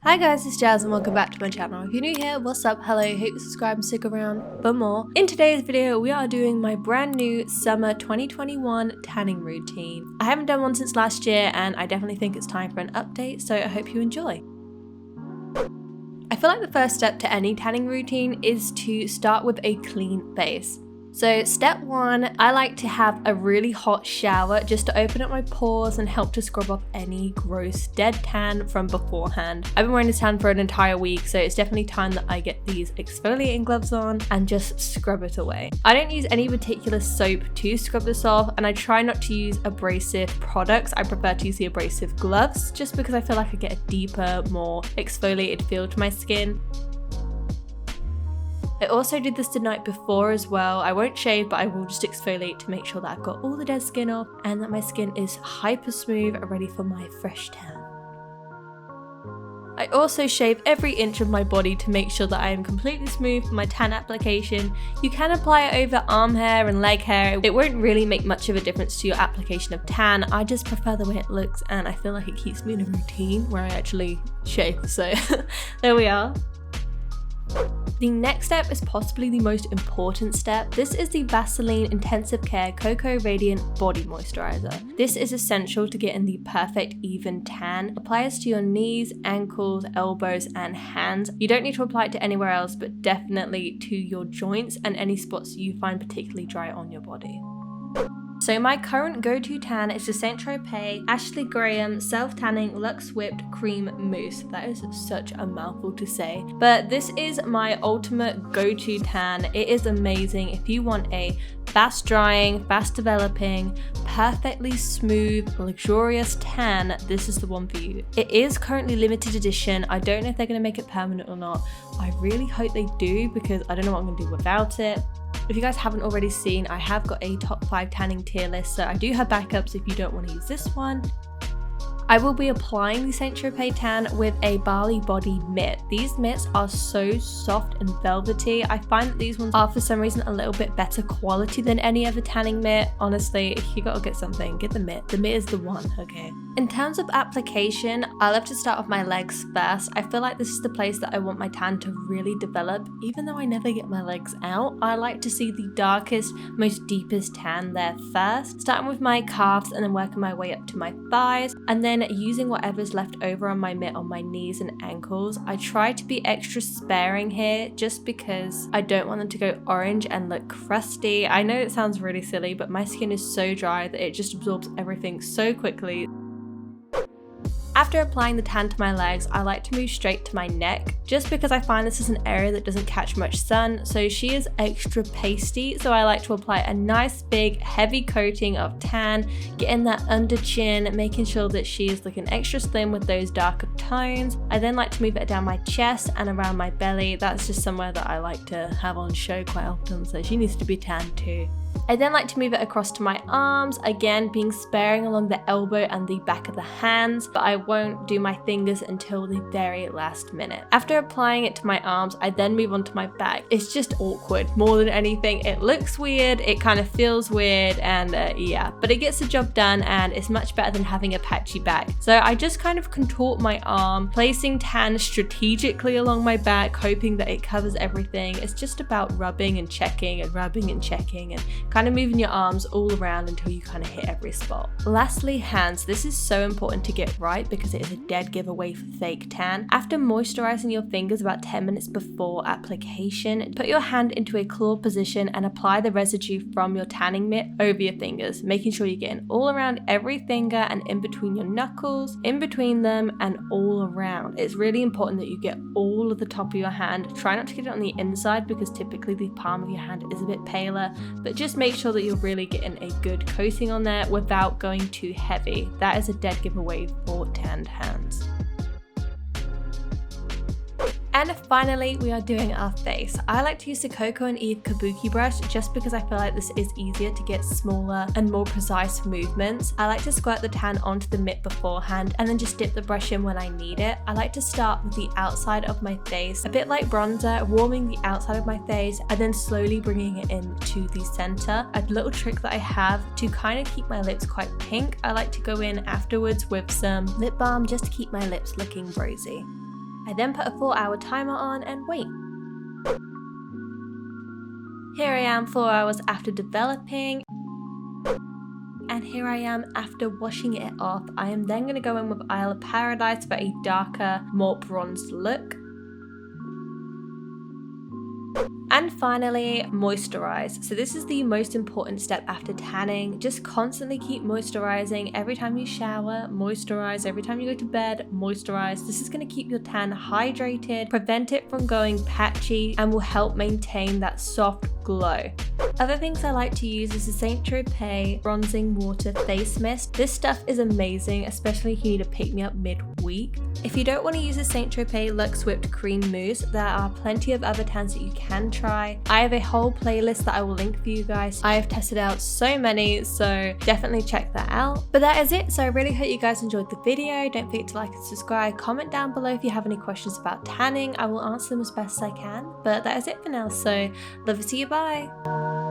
Hi guys, it's Jazz and welcome back to my channel. If you're new here, what's up? Hello, hope you subscribe and stick around for more. In today's video, we are doing my brand new summer 2021 tanning routine. I haven't done one since last year and I definitely think it's time for an update, so I hope you enjoy. I feel like the first step to any tanning routine is to start with a clean base. So step one, I like to have a really hot shower just to open up my pores and help to scrub off any gross dead tan from beforehand. I've been wearing this tan for an entire week, so it's definitely time that I get these exfoliating gloves on and just scrub it away. I don't use any particular soap to scrub this off, and I try not to use abrasive products. I prefer to use the abrasive gloves just because I feel like I get a deeper, more exfoliated feel to my skin. I also did this the night before as well. I won't shave, but I will just exfoliate to make sure that I've got all the dead skin off and that my skin is hyper smooth and ready for my fresh tan. I also shave every inch of my body to make sure that I am completely smooth for my tan application. You can apply it over arm hair and leg hair. It won't really make much of a difference to your application of tan. I just prefer the way it looks and I feel like it keeps me in a routine where I actually shave. So there we are. The next step is possibly the most important step. This is the Vaseline Intensive Care Cocoa Radiant Body Moisturizer. This is essential to get in the perfect even tan. Apply this to your knees, ankles, elbows, and hands. You don't need to apply it to anywhere else, but definitely to your joints and any spots you find particularly dry on your body. So my current go-to tan is the St.Tropez Ashley Graham Self-Tanning Luxe Whipped Cream Mousse. That is such a mouthful to say, but this is my ultimate go-to tan. It is amazing if you want a fast drying, fast developing, perfectly smooth, luxurious tan. This is the one for you. It is currently limited edition. I don't know if they're going to make it permanent or not. I really hope they do because I don't know what I'm going to do without it. If you guys haven't already seen, I have got a top 5 tanning tier list, so I do have backups if you don't want to use this one. I will be applying the St.Tropez tan with a Bali Body mitt. These mitts are so soft and velvety. I find that these ones are for some reason a little bit better quality than any other tanning mitt. Honestly, if you gotta get something, get the mitt. The mitt is the one, okay? In terms of application, I love to start off my legs first. I feel like this is the place that I want my tan to really develop. Even though I never get my legs out, I like to see the darkest, most deepest tan there first. Starting with my calves and then working my way up to my thighs, and then using whatever's left over on my mitt on my knees and ankles. I try to be extra sparing here just because I don't want them to go orange and look crusty. I know it sounds really silly, but my skin is so dry that it just absorbs everything so quickly. After applying the tan to my legs, I like to move straight to my neck just because I find this is an area that doesn't catch much sun, so she is extra pasty, so I like to apply a nice big heavy coating of tan, getting that under chin, making sure that she is looking extra slim with those darker tones. I then like to move it down my chest and around my belly. That's just somewhere that I like to have on show quite often, so she needs to be tan too. I then like to move it across to my arms, again being sparing along the elbow and the back of the hands, but I won't do my fingers until the very last minute. After applying it to my arms, I then move on to my back. It's just awkward more than anything. It looks weird, it kind of feels weird, and yeah, but it gets the job done and it's much better than having a patchy back. So I just kind of contort my arm, placing tan strategically along my back, hoping that it covers everything. It's just about rubbing and checking and rubbing and checking and kind of moving your arms all around until you kind of hit every spot. Lastly, hands. This is so important to get right because it is a dead giveaway for fake tan. After moisturizing your fingers about 10 minutes before application, put your hand into a claw position and apply the residue from your tanning mitt over your fingers, making sure you're getting all around every finger and in between your knuckles, in between them and all around. It's really important that you get all of the top of your hand. Try not to get it on the inside because typically the palm of your hand is a bit paler, but just make sure that you're really getting a good coating on there without going too heavy. That is a dead giveaway for tanned hands. And finally, we are doing our face. I like to use the coco&eve kabuki brush just because I feel like this is easier to get smaller and more precise movements. I like to squirt the tan onto the mitt beforehand and then just dip the brush in when I need it. I like to start with the outside of my face, a bit like bronzer, warming the outside of my face and then slowly bringing it into the center. A little trick that I have to kind of keep my lips quite pink, I like to go in afterwards with some lip balm just to keep my lips looking rosy. I then put a 4-hour timer on and wait. Here I am 4 hours after developing, and here I am after washing it off. I am then going to go in with Isle of Paradise for a darker, more bronzed look. And finally, moisturize. So this is the most important step after tanning. Just constantly keep moisturizing. Every time you shower, moisturize. Every time you go to bed, moisturize. This is going to keep your tan hydrated, prevent it from going patchy, and will help maintain that soft glow. Other things I like to use is the St.Tropez Bronzing Water Face Mist. This stuff is amazing, especially if you need to pick me up mid-week. If you don't want to use the St.Tropez Luxe Whipped Cream Mousse, there are plenty of other tans that you can try. I have a whole playlist that I will link for you guys. I have tested out so many, so definitely check that out. But that is it, so I really hope you guys enjoyed the video. Don't forget to like and subscribe. Comment down below if you have any questions about tanning. I will answer them as best as I can. But that is it for now, so love to see you, bye!